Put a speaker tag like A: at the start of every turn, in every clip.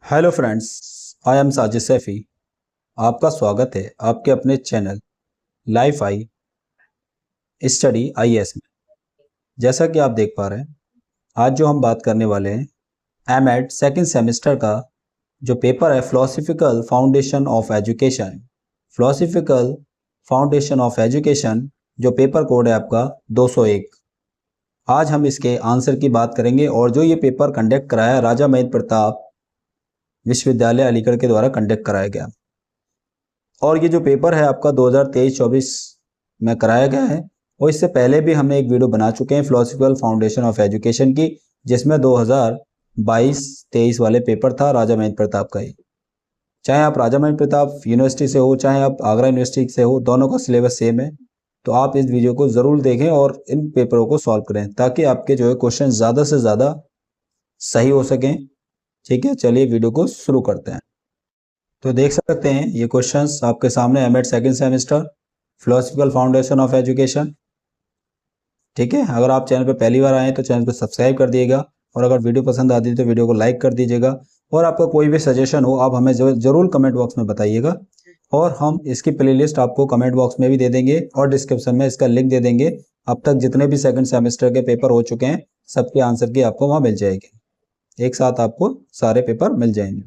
A: Hello friends, I am Sajid Saifi. आपका स्वागत है आपके अपने channel life I study IAS में। जैसा कि आप देख पा रहे हैं, आज जो हम बात करने वाले हैं एमएड सेकंड सेमेस्टर का जो पेपर है philosophical foundation of education. Philosophical foundation of education जो पेपर कोड है आपका 201। आज हम इसके आंसर की बात करेंगे और जो ये पेपर कंडक्ट कराया राजा महेंद्र प्रताप विश्वविद्यालय अलीगढ़ के द्वारा कंडक्ट कराया गया। और ये जो पेपर है आपका 2023-24 में कराया गया है और इससे पहले भी हमने एक वीडियो बना चुके हैं फिलोसफिकल फाउंडेशन ऑफ एजुकेशन की, जिसमें 2022-23 वाले पेपर था राजा महेंद्र प्रताप का ही। चाहे आप राजा महेंद्र प्रताप यूनिवर्सिटी से हो, चाहे आप आगरा यूनिवर्सिटी से हो, दोनों का सिलेबस सेम है। तो आप इस वीडियो को ज़रूर देखें और इन पेपरों को सॉल्व करें ताकि आपके जो है क्वेश्चन ज़्यादा से ज़्यादा सही हो सकें। ठीक है, चलिए वीडियो को शुरू करते हैं। तो देख सकते हैं ये क्वेश्चंस आपके सामने, MEd second semester philosophical foundation of education. ठीक है, अगर आप चैनल पर पहली बार आए तो चैनल को सब्सक्राइब कर दिएगा और अगर वीडियो पसंद आती है तो वीडियो को लाइक कर दीजिएगा। और आपका कोई भी सजेशन हो आप हमें ज़रूर कमेंट बॉक्स में बताइएगा और हम इसकी प्लेलिस्ट आपको कमेंट बॉक्स में भी दे देंगे और डिस्क्रिप्शन में इसका लिंक दे देंगे। अब तक जितने भी सेकंड सेमेस्टर के पेपर हो चुके हैं सबके आंसर की आपको वहाँ मिल जाएगी, एक साथ आपको सारे पेपर मिल जाएंगे।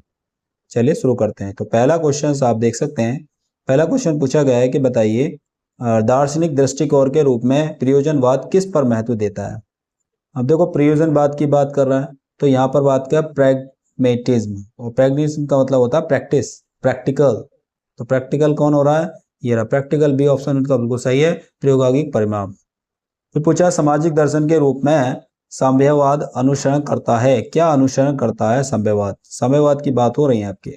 A: चलिए शुरू करते हैं। तो पहला क्वेश्चन आप देख सकते हैं, पहला क्वेश्चन पूछा गया है कि बताइए दार्शनिक दृष्टिकोण के रूप में प्रयोजनवाद किस पर महत्व देता है। अब देखो प्रयोजनवाद की बात कर रहा है तो यहाँ पर बात क्या, प्रैग्मेटिज्म, और प्रैग्मेटिज्म का मतलब होता है प्रैक्टिस, प्रैक्टिकल। तो प्रैक्टिकल कौन हो रहा है, ये रहा प्रैक्टिकल। बी ऑप्शन इनका बिल्कुल सही है, प्रायोगिक परिणाम। फिर पूछा सामाजिक दर्शन के रूप में साम्यवाद अनुसरण करता है, क्या अनुसरण करता है साम्यवाद। साम्यवाद की बात हो रही है आपके।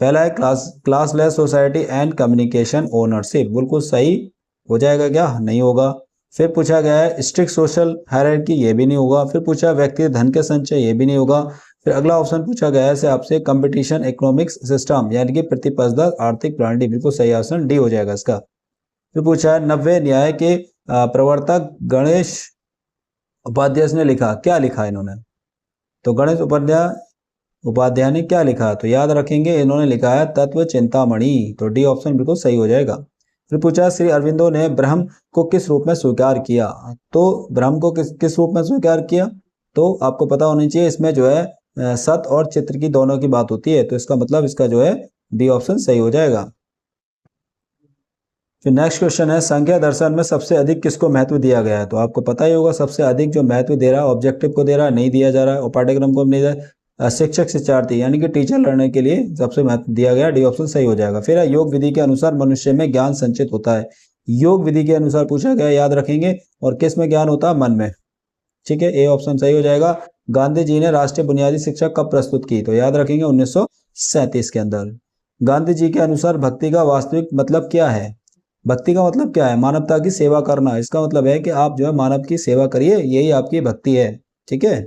A: पहला है classless society and communication ownership, बिल्कुल सही हो जाएगा, क्या नहीं होगा। फिर पूछा गया है स्ट्रिक्ट सोशल हायरार्की, ये भी नहीं होगा। फिर पूछा व्यक्ति धन के संचय, ये भी नहीं होगा। फिर अगला ऑप्शन पूछा गया है आपसे कंपटीशन इकोनॉमिक्स सिस्टम यानी कि प्रतिस्पर्धा आर्थिक प्रणाली, बिल्कुल सही ऑप्शन डी हो जाएगा इसका। फिर पूछा है नव्य न्याय के प्रवर्तक गणेश उपाध्याय ने लिखा, क्या लिखा इन्होंने। तो गणेश उपाध्याय ने क्या लिखा, तो याद रखेंगे इन्होंने लिखा है तत्व चिंतामणि। तो डी ऑप्शन बिल्कुल सही हो जाएगा। फिर पूछा श्री अरविंदो ने ब्रह्म को किस रूप में स्वीकार किया। तो ब्रह्म को किस रूप में स्वीकार किया, तो आपको पता होनी चाहिए इसमें जो है सत और चित्र की दोनों की बात होती है, तो इसका मतलब इसका जो है डी ऑप्शन सही हो जाएगा। फिर नेक्स्ट क्वेश्चन है संख्या दर्शन में सबसे अधिक किसको महत्व दिया गया है। तो आपको पता ही होगा सबसे अधिक जो महत्व दे रहा है ऑब्जेक्टिव को दे रहा है, नहीं दिया जा रहा है, और पाठ्यक्रम को नहीं दिया, शिक्षक शिक्षार्थी यानी कि टीचर लर्नर के लिए सबसे महत्व दिया गया, डी ऑप्शन सही हो जाएगा। फिर योग विधि के अनुसार मनुष्य में ज्ञान संचित होता है, योग विधि के अनुसार पूछा गया, याद रखेंगे। और किस में ज्ञान होता है, मन में। ठीक है, ए ऑप्शन सही हो जाएगा। गांधी जी ने राष्ट्रीय बुनियादी शिक्षा कब प्रस्तुत की, तो याद रखेंगे 1937 के अंदर। गांधी जी के अनुसार भक्ति का वास्तविक मतलब क्या है। भक्ति का मतलब क्या है, मानवता की सेवा करना। इसका मतलब है कि आप जो है मानव की सेवा करिए, यही आपकी भक्ति है। ठीक है,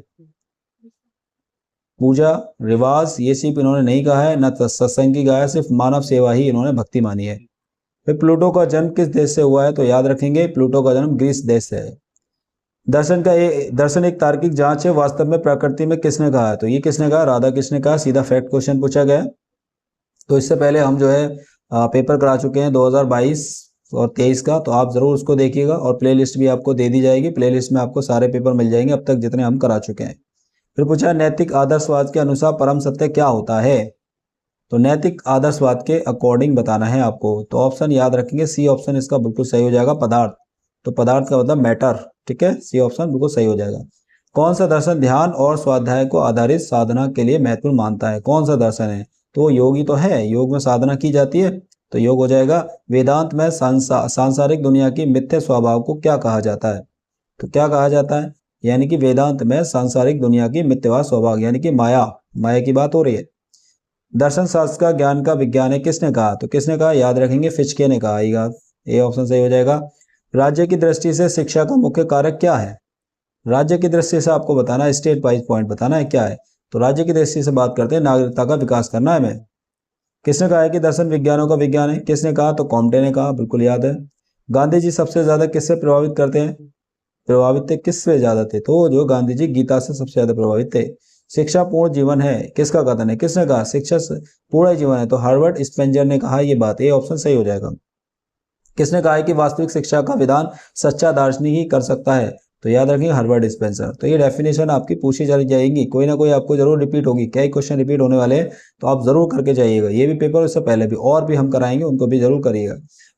A: पूजा रिवाज ये सिर्फ इन्होंने नहीं कहा है, न सत्संग की कहा है, सिर्फ मानव सेवा ही इन्होंने भक्ति मानी है। फिर प्लूटो का जन्म किस देश से हुआ है, तो याद रखेंगे प्लूटो का जन्म ग्रीस देश से है। दर्शन एक तार्किक जांच है, वास्तव में प्रकृति में किसने कहा है, तो ये किसने कहा, राधा कृष्ण ने कहा। सीधा फैक्ट क्वेश्चन पूछा गया। तो इससे पहले हम जो है पेपर करा चुके हैं 2022 और 23 का, तो आप जरूर उसको देखिएगा और प्लेलिस्ट भी आपको दे दी जाएगी। प्लेलिस्ट में आपको सारे पेपर मिल जाएंगे अब तक जितने हम करा चुके हैं। फिर पूछा नैतिक आदर्शवाद के अनुसार परम सत्य क्या होता है। तो नैतिक आदर्शवाद के अकॉर्डिंग बताना है आपको। तो ऑप्शन याद रखेंगे, सी ऑप्शन इसका बिल्कुल सही हो जाएगा, पदार्थ। तो पदार्थ का मतलब मैटर। ठीक है, सी ऑप्शन बिल्कुल सही हो जाएगा। कौन सा दर्शन ध्यान और स्वाध्याय को आधारित साधना के लिए महत्वपूर्ण मानता है, कौन सा दर्शन है, तो योगी तो है, योग में साधना की जाती है, तो योग हो जाएगा। वेदांत में सांसारिक दुनिया की मिथ्या स्वभाव को क्या कहा जाता है, तो क्या कहा जाता है, यानी कि वेदांत में सांसारिक दुनिया की मिथ्या स्वभाव यानी कि माया की बात हो रही है। दर्शन शास्त्र का ज्ञान का विज्ञान है, किसने कहा, तो किसने कहा, याद रखेंगे फिचके ने कहा। ये ऑप्शन सही हो जाएगा। राज्य की दृष्टि से शिक्षा का मुख्य कारक क्या है। राज्य की दृष्टि से आपको बताना है, स्टेट वाइज पॉइंट बताना है क्या है। तो राज्य की दृष्टि से बात करते हैं, नागरिकता का विकास करना है हमें। किसने कहा है कि दर्शन विज्ञानों का विज्ञान है, किसने कहा, तो कॉम्टे ने कहा, बिल्कुल याद है। गांधी जी सबसे ज्यादा किससे प्रभावित थे, किससे ज्यादा थे, तो जो गांधी जी गीता से सबसे ज्यादा प्रभावित थे। शिक्षा पूर्ण जीवन है, किसका कथन है, किसने कहा शिक्षा पूर्ण जीवन है, तो हर्बर्ट स्पेंजर ने कहा ये बात, ये ऑप्शन सही हो जाएगा। किसने कहा है कि वास्तविक शिक्षा का विधान सच्चा दार्शनिक ही कर सकता है, तो याद रखिए हर्बर्ट स्पेंसर। तो ये डेफिनेशन आपकी पूछी चली जाएगी, कोई ना कोई आपको जरूर रिपीट होगी, कई क्वेश्चन रिपीट होने वाले हैं, तो आप जरूर करके जाइएगा। ये भी पेपर उससे पहले भी और भी हम कराएंगे, उनको भी जरूर करिएगा।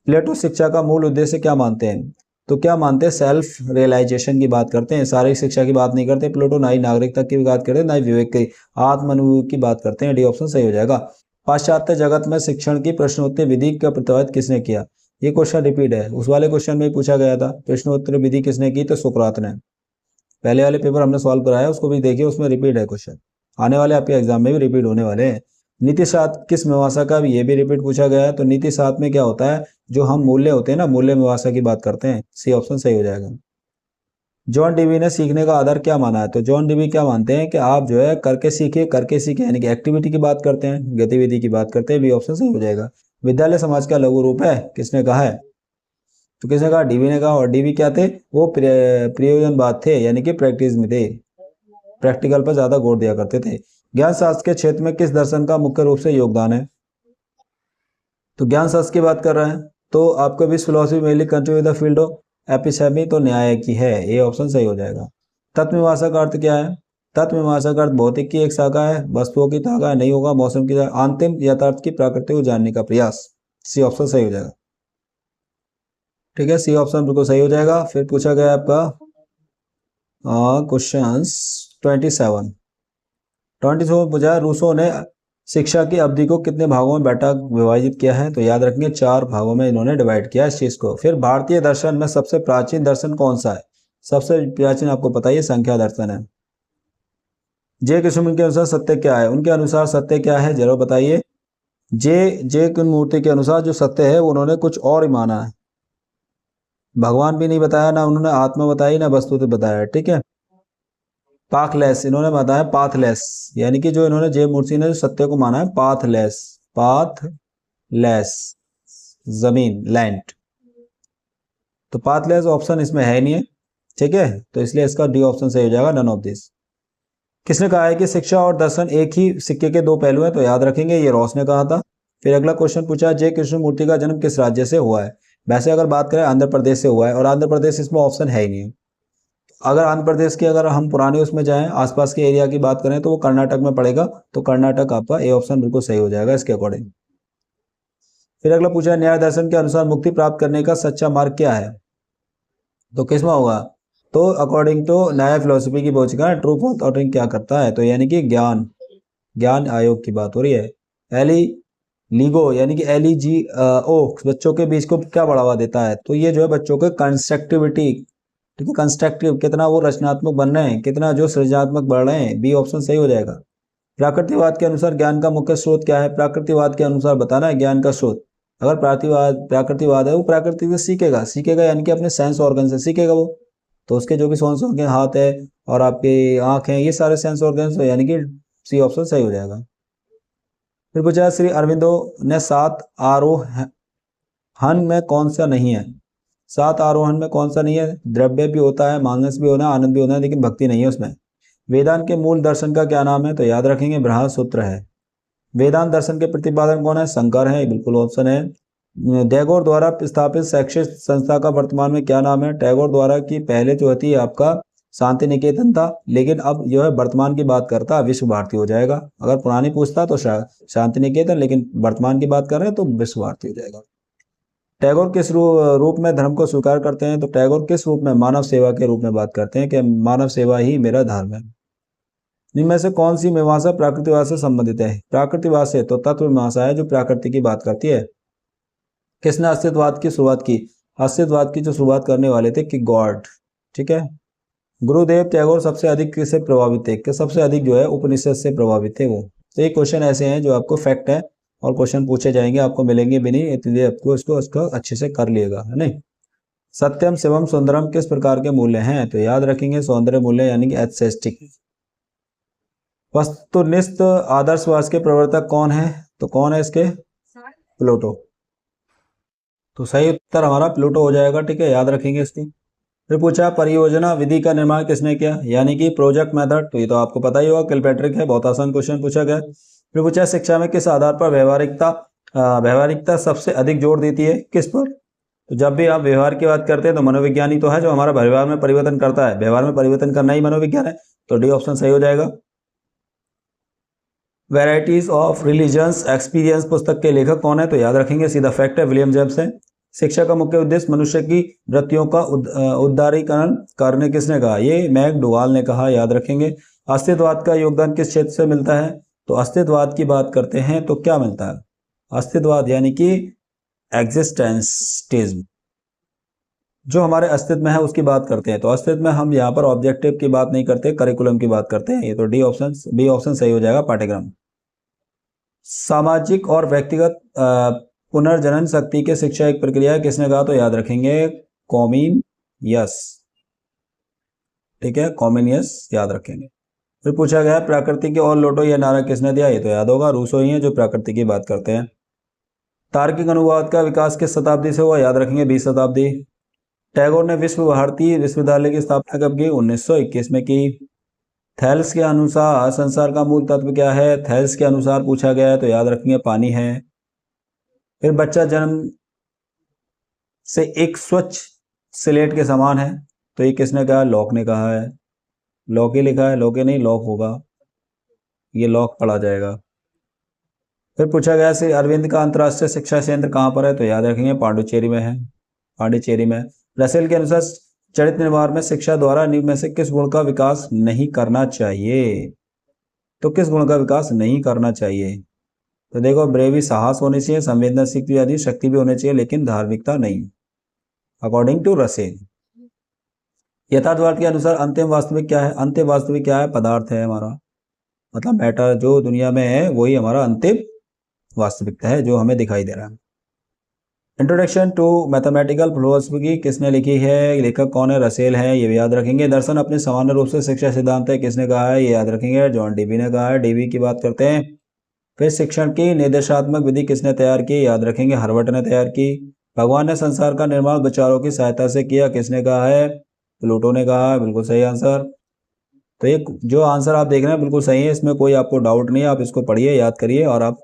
A: प्लेटो शिक्षा का मूल उद्देश्य क्या मानते हैं, तो क्या मानते हैं, सेल्फ रियलाइजेशन की बात करते हैं, शारीरिक शिक्षा की बात नहीं करते प्लेटो, ना ही नागरिकता की बात करते, ना ही विवेक की, आत्मानुभूति की बात करते हैं। डी ऑप्शन सही हो जाएगा। पाश्चात्य जगत में शिक्षण की प्रश्नोत्तरी विधि का प्रतिपादित किसने किया, ये क्वेश्चन रिपीट है, उस वाले क्वेश्चन में पूछा गया था। प्रश्नोत्तर विधि किसने की, तो सुकरात ने। पहले वाले पेपर हमने सॉल्व कराया, उसको भी देखिए, उसमें रिपीट है क्वेश्चन, आने वाले आपके एग्जाम में भी रिपीट होने वाले हैं। नीति शास्त्र किस मीमांसा का, भी ये भी रिपीट पूछा गया है। तो नीति शास्त्र में क्या होता है, जो हम मूल्य होते हैं ना, मूल्य मीमांसा की बात करते हैं। सी ऑप्शन सही हो जाएगा। जॉन डीवी ने सीखने का आधार क्या माना है, तो जॉन डीवी क्या मानते हैं कि आप जो है करके सीखे, करके सीखे, यानी कि एक्टिविटी की बात करते हैं, गतिविधि की बात करते हैं। बी ऑप्शन सही हो जाएगा। विद्यालय समाज का लघु रूप है, किसने कहा है, तो किसने कहा, डीवी ने कहा। और डीवी क्या थे, वो प्रयोजनवाद थे, यानी कि प्रैक्टिस में थे, प्रैक्टिकल पर ज्यादा जोर दिया करते थे। ज्ञान शास्त्र के क्षेत्र में किस दर्शन का मुख्य रूप से योगदान है, तो ज्ञान शास्त्र की बात कर रहे हैं, तो आपको भी philosophy mainly contribute the field of epistemology, तो न्याय की है, ये ऑप्शन सही हो जाएगा। तत्वमीमांसा का अर्थ क्या है, तत्वमीमांसा का अर्थ भौतिक की एक शाखा है, वस्तुओं की शाखा नहीं होगा, मौसम की अंतिम यथार्थ की प्रकृति को जानने का प्रयास। सी ऑप्शन सही हो जाएगा। ठीक है, सी ऑप्शन बिल्कुल सही हो जाएगा। फिर पूछा गया आपका क्वेश्चन 27 पूछा, रूसो ने शिक्षा की अवधि को कितने भागों में बेटा विभाजित किया है, तो याद रखेंगे 4 भागों में इन्होंने डिवाइड किया इस चीज को। फिर भारतीय दर्शन में सबसे प्राचीन दर्शन कौन सा है, सबसे प्राचीन आपको पता है संख्या दर्शन है। जे कृष्ण के अनुसार सत्य क्या है, उनके अनुसार सत्य क्या है जरूर बताइए। जे मूर्ति के अनुसार जो सत्य है उन्होंने कुछ और ही माना है, भगवान भी नहीं बताया, ना उन्होंने आत्मा बताई, ना वस्तु बताया। ठीक है, पाथलेस इन्होंने बताया, पाथलेस, यानी कि जो इन्होंने जय मूर्ति ने जो सत्य को माना है पाथलेस, पाथलेस जमीन लैंड, तो पाथलेस ऑप्शन इसमें है नहीं है। ठीक है, तो इसलिए इसका डी ऑप्शन सही हो जाएगा, नन ऑफ दिस। किसने कहा है कि शिक्षा और दर्शन एक ही सिक्के के 2 पहलू हैं, तो याद रखेंगे ये रॉस ने कहा था। फिर अगला क्वेश्चन पूछा, जय कृष्ण मूर्ति का जन्म किस राज्य से हुआ है, वैसे अगर बात करें आंध्र प्रदेश से हुआ है, और आंध्र प्रदेश इसमें ऑप्शन है ही नहीं। अगर आंध्र प्रदेश की अगर हम पुराने उसमें जाएं, आसपास के एरिया की बात करें, तो वो कर्नाटक में पड़ेगा, तो कर्नाटक आपका ए ऑप्शन बिल्कुल सही हो जाएगा इसके अकॉर्डिंग। फिर अगला पूछा, न्याय दर्शन के अनुसार मुक्ति प्राप्त करने का सच्चा मार्ग क्या है, तो किसमें होगा, तो अकॉर्डिंग टू न्याय फिलोसफी की बोचिका ट्रूथ ऑथरिंग क्या करता है, तो यानी कि ज्ञान आयोग की बात हो रही है। एली लीगो यानी कि LEG ओ बच्चों के बीच को क्या बढ़ावा देता है, तो ये जो है बच्चों के कंस्ट्रक्टिविटी, ठीक है, कंस्ट्रक्टिव कितना वो रचनात्मक बन रहे हैं, कितना जो सृजनात्मक बढ़ रहे हैं। बी ऑप्शन सही हो जाएगा। प्राकृतिकवाद के अनुसार ज्ञान का मुख्य स्रोत क्या है, प्राकृतिकवाद के अनुसार बताना है ज्ञान का स्रोत। अगर प्राकृतिकवाद है वो प्राकृति से सीखेगा यानी कि अपने सेंस ऑर्गन से सीखेगा वो, तो उसके जो भी सेंस ऑर्गन, हाथ है और आपकी आंख है, ये सारे सेंस ऑर्गन, यानी कि सी ऑप्शन सही हो जाएगा। फिर पूछा, श्री अरविंदो ने 7 आरोहण में कौन सा नहीं है, 7 आरोहण में कौन सा नहीं है, द्रव्य भी होता है, मानस भी होना है, आनंद भी होना है, लेकिन भक्ति नहीं है उसमें। वेदांत के मूल दर्शन का क्या नाम है, तो याद रखेंगे बृहत सूत्र है। वेदांत दर्शन के प्रतिपादक कौन है, शंकर है, बिल्कुल ऑप्शन है। टैगोर द्वारा स्थापित शैक्षिक संस्था का वर्तमान में क्या नाम है, टैगोर द्वारा की पहले जो होती है आपका शांति निकेतन था, लेकिन अब जो है वर्तमान की बात करता विश्व भारती हो जाएगा। अगर पुरानी पूछता तो शांति निकेतन, लेकिन वर्तमान की बात कर रहे हैं तो विश्व भारती हो जाएगा। टैगोर किस रूप में धर्म को स्वीकार करते हैं, तो टैगोर किस रूप में, मानव सेवा के रूप में बात करते हैं कि मानव सेवा ही मेरा धर्म है। इनमें से कौन सी मीमांसा प्राकृतिकवाद से संबंधित है, प्राकृतिकवाद से तो तत्व मीमांसा है जो प्रकृति की बात करती है। किसने अस्तित्ववाद की शुरुआत की, अस्तित्ववाद की जो शुरुआत करने वाले थे कि गॉड। ठीक है, गुरुदेव टैगोर सबसे अधिक किससे प्रभावित थे, कि सबसे अधिक जो है उपनिषद से प्रभावित थे वो। तो ये क्वेश्चन ऐसे हैं जो आपको फैक्ट है और क्वेश्चन पूछे जाएंगे, आपको मिलेंगे भी नहीं, इसलिए आपको इसको अच्छे से कर लिएगा, है नहीं। सत्यम शिवम सुंदरम किस प्रकार के मूल्य हैं, तो याद रखेंगे सौंदर्य मूल्य यानी कि एस्थेटिक। वस्तुनिष्ठ आदर्शवाद के प्रवर्तक कौन है, तो कौन है इसके, प्लूटो। तो सही उत्तर हमारा प्लूटो हो जाएगा। ठीक है, याद रखेंगे इसकी। फिर पूछा परियोजना विधि का निर्माण किसने किया, यानी कि प्रोजेक्ट मेथड, तो ये तो आपको पता ही होगा, किलपैट्रिक है, बहुत आसान क्वेश्चन पूछा गया। फिर पूछा शिक्षा में किस आधार पर व्यवहारिकता सबसे अधिक जोर देती है, किस पर। तो जब भी आप व्यवहार की बात करते हैं तो मनोविज्ञान ही तो है जो हमारा व्यवहार में परिवर्तन करता है, व्यवहार में परिवर्तन करना ही मनोविज्ञान है, तो डी ऑप्शन सही हो जाएगा। वैराइटीज ऑफ रिलीजन्स एक्सपीरियंस पुस्तक के लेखक कौन है, तो याद रखेंगे सीधा फैक्ट है, विलियम जेम्स है। शिक्षा का मुख्य उद्देश्य मनुष्य की वृत्तियों का उदारीकरण करने किसने कहा, ये मैकडुगाल ने कहा, याद रखेंगे। अस्तित्ववाद का योगदान किस क्षेत्र से मिलता है, तो अस्तित्ववाद की बात करते हैं तो क्या मिलता है, अस्तित्ववाद यानी कि एग्जिस्टेंटिज्म, जो हमारे अस्तित्व में है उसकी बात करते हैं। तो अस्तित्व में हम यहाँ पर ऑब्जेक्टिव की बात नहीं करते, करिकुलम की बात करते हैं, ये तो बी ऑप्शन सही हो जाएगा, पाठ्यक्रम। सामाजिक और व्यक्तिगत पुनर्जनन शक्ति के शिक्षा एक प्रक्रिया है, किसने कहा, तो याद रखेंगे कॉमिनियस, ठीक है, कॉमिनियस याद रखेंगे। फिर पूछा गया प्रकृति के और लौटो यह नारा किसने दिया, ये तो याद होगा, रूसो ही है जो प्रकृति की बात करते हैं। तार्किक अनुवाद का विकास किस शताब्दी से हुआ, याद रखेंगे 20 शताब्दी। टैगोर ने विश्व भारती विश्वविद्यालय की स्थापना कब की, 1921 में की। थैल्स के अनुसार संसार का मूल तत्व क्या है, थैल्स के अनुसार पूछा गया है तो याद रखेंगे पानी है। फिर बच्चा जन्म से एक स्वच्छ स्लेट के समान है, तो ये किसने कहा, लॉक ने कहा है, लॉक ही लिखा है, लॉक नहीं लॉक होगा, ये लॉक पढ़ा जाएगा। फिर पूछा गया श्री अरविंद का अंतर्राष्ट्रीय शिक्षा केंद्र कहाँ पर है, तो याद रखेंगे पांडुचेरी में है, पांडिचेरी में। रसेल के अनुसार चरित्र निर्माण में शिक्षा द्वारा नींव में से किस गुण का विकास नहीं करना चाहिए, तो किस गुण का विकास नहीं करना चाहिए, तो देखो ब्रेवी साहस होनी चाहिए, संवेदनशील आदि शक्ति भी होनी चाहिए, लेकिन धार्मिकता नहीं, अकॉर्डिंग टू रसेल। यथार्थवाद के अनुसार अंतिम वास्तविक क्या है, अंतिम वास्तविक क्या है, पदार्थ है हमारा, मतलब मैटर जो दुनिया में है वही हमारा अंतिम वास्तविकता है जो हमें दिखाई दे रहा है। इंट्रोडक्शन टू मैथमेटिकल फिलोसफी किसने लिखी है, लेखक कौन है, रसेल है, ये भी याद रखेंगे। दर्शन अपने सामान्य रूप से शिक्षा सिद्धांत है, किसने कहा है, ये याद रखेंगे, जॉन डीवी ने कहा है, डीवी की बात करते हैं। फिर शिक्षण की निर्देशात्मक विधि किसने तैयार की, याद रखेंगे हर्बर्ट ने तैयार की। भगवान ने संसार का निर्माण विचारों की सहायता से किया, किसने कहा है, प्लूटो ने कहा है, बिल्कुल सही आंसर। तो ये जो आंसर आप देख रहे हैं बिल्कुल सही है, इसमें कोई आपको डाउट नहीं है, आप इसको पढ़िए, याद करिए और आप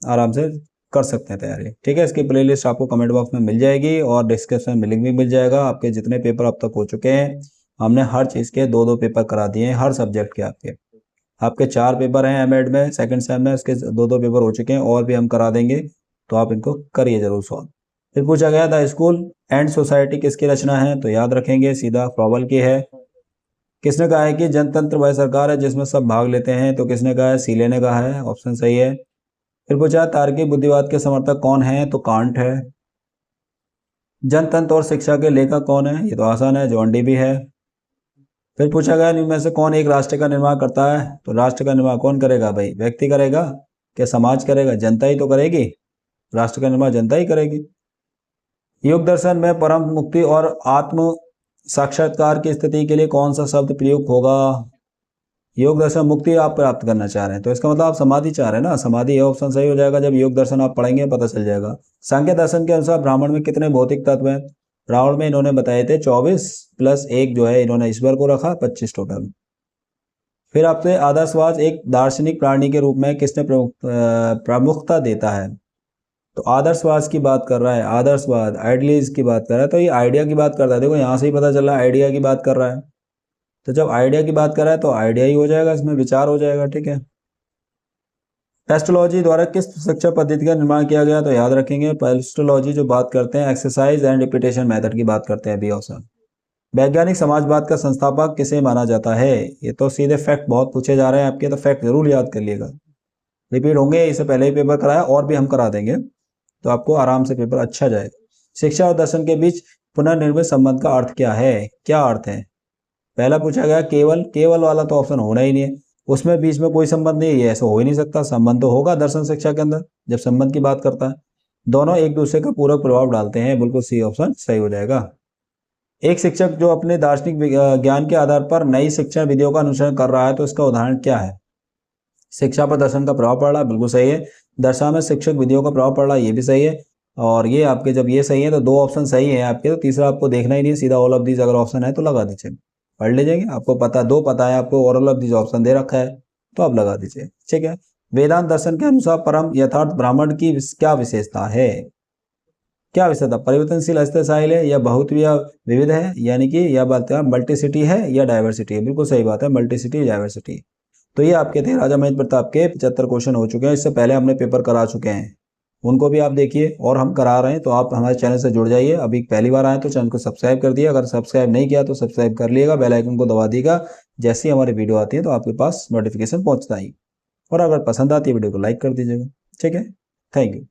A: आराम से कर सकते हैं तैयारी, ठीक है। इसकी प्लेलिस्ट आपको कमेंट बॉक्स में मिल जाएगी और डिस्क्रिप्शन में लिंक भी मिल जाएगा। आपके जितने पेपर अब तक हो चुके हैं, हमने हर चीज़ के 2-2 पेपर करा दिए हैं, हर सब्जेक्ट के आपके 4 पेपर हैं एमएड में, सेकंड सेम में इसके 2-2 पेपर हो चुके हैं और भी हम करा देंगे, तो आप इनको करिए जरूर सॉल्व। फिर पूछा गया द स्कूल एंड सोसाइटी किसकी रचना है, तो याद रखेंगे सीधा फ्रॉबल की है। किसने कहा है कि जनतंत्र वह सरकार है जिसमें सब भाग लेते हैं, तो किसने कहा है, सीले ने कहा है, ऑप्शन सही है। फिर पूछा तार्किक बुद्धिवाद के समर्थक कौन है, तो कांट है। जनतंत्र और शिक्षा के लेखक कौन है, ये तो आसान है, जॉन डीवी है। फिर पूछा गया इनमें से कौन एक राष्ट्र का निर्माण करता है, तो राष्ट्र का निर्माण कौन करेगा भाई, व्यक्ति करेगा क्या समाज करेगा, जनता ही तो करेगी, राष्ट्र का निर्माण जनता ही करेगी। योग दर्शन में परम मुक्ति और आत्म साक्षात्कार की स्थिति के लिए कौन सा शब्द प्रयुक्त होगा, योग दर्शन मुक्ति आप प्राप्त करना चाह रहे हैं तो इसका मतलब आप समाधि चाह रहे हैं ना, समाधि ये ऑप्शन सही हो जाएगा। जब योग दर्शन आप पढ़ेंगे पता चल जाएगा। सांख्य दर्शन के अनुसार ब्राह्मण में कितने भौतिक तत्व हैं, ब्राह्मण में इन्होंने बताए थे 24 प्लस 1 जो है इन्होंने ईश्वर को रखा, 25 टोटल। फिर आपसे आदर्शवाद एक दार्शनिक प्राणी के रूप में किसने प्रमुखता देता है, तो आदर्शवाद की बात कर रहा है, आदर्शवाद आइडियलीज की बात कर रहा है, तो ये आइडिया की बात करता है, देखो यहाँ से ही पता चल रहा है आइडिया की बात कर रहा है, तो जब आइडिया की बात कर रहा है तो आइडिया ही हो जाएगा, इसमें विचार हो जाएगा, ठीक है। पेस्टोलॉजी द्वारा किस शिक्षा पद्धति का निर्माण किया गया, तो याद रखेंगे पेस्टोलॉजी जो बात करते हैं एक्सरसाइज एंड रिपीटेशन मेथड की बात करते हैं, बी ऑप्शन। वैज्ञानिक समाजवाद का संस्थापक किसे माना जाता है, ये तो सीधे फैक्ट बहुत पूछे जा रहे हैं आपके, तो फैक्ट जरूर याद कर लिएगा, रिपीट होंगे, इससे पहले ही पेपर कराया और भी हम करा देंगे, तो आपको आराम से पेपर अच्छा जाएगा। शिक्षा और दर्शन के बीच पुनर्निर्मित संबंध का अर्थ क्या है, क्या अर्थ है, पहला पूछा गया केवल, केवल वाला तो ऑप्शन होना ही नहीं है, उसमें बीच में कोई संबंध नहीं है, ऐसा हो ही नहीं सकता, संबंध तो होगा दर्शन शिक्षा के अंदर जब संबंध की बात करता है, दोनों एक दूसरे का पूरक प्रभाव डालते हैं, बिल्कुल सी ऑप्शन सही हो जाएगा। एक शिक्षक जो अपने दार्शनिक ज्ञान के आधार पर नई शिक्षा विधियों का अनुसरण कर रहा है, तो इसका उदाहरण क्या है, शिक्षा पर दर्शन का प्रभाव पड़ रहा है, बिल्कुल सही है। दर्शन में शिक्षक विधियों का प्रभाव पड़ रहा है, ये भी सही है। और ये आपके जब ये सही है तो 2 ऑप्शन सही है आपके, तो तीसरा आपको देखना ही नहीं है, सीधा ऑल ऑफ दीज अगर ऑप्शन है तो लगा दीजिए, पढ़ लीजिएंगे। आपको पता 2 पता है आपको, ऑल ऑफ दीज ऑप्शन दे रखा है तो आप लगा दीजिए, ठीक है। वेदांत दर्शन के अनुसार परम यथार्थ ब्राह्मण की क्या विशेषता है? क्या विशेषता? परिवर्तनशील, अस्थिरशील है, या बहुत या विविध है, यानी कि यह बात है मल्टीसिटी है या डाइवर्सिटी है। बिल्कुल सही बात है, मल्टीसिटी डाइवर्सिटी। तो ये आपके थे राजा महेंद्र प्रताप के 75 क्वेश्चन हो चुके हैं। इससे पहले हमने पेपर करा चुके हैं, उनको भी आप देखिए, और हम करा रहे हैं। तो आप हमारे चैनल से जुड़ जाइए। अभी पहली बार आए तो चैनल को सब्सक्राइब कर दिए, अगर सब्सक्राइब नहीं किया तो सब्सक्राइब कर लिएगा, बेल आइकन को दबा दीजिएगा। जैसे ही हमारी वीडियो आती है तो आपके पास नोटिफिकेशन पहुंचता ही। और अगर पसंद आती है वीडियो को लाइक कर दीजिएगा, ठीक है। Thank you.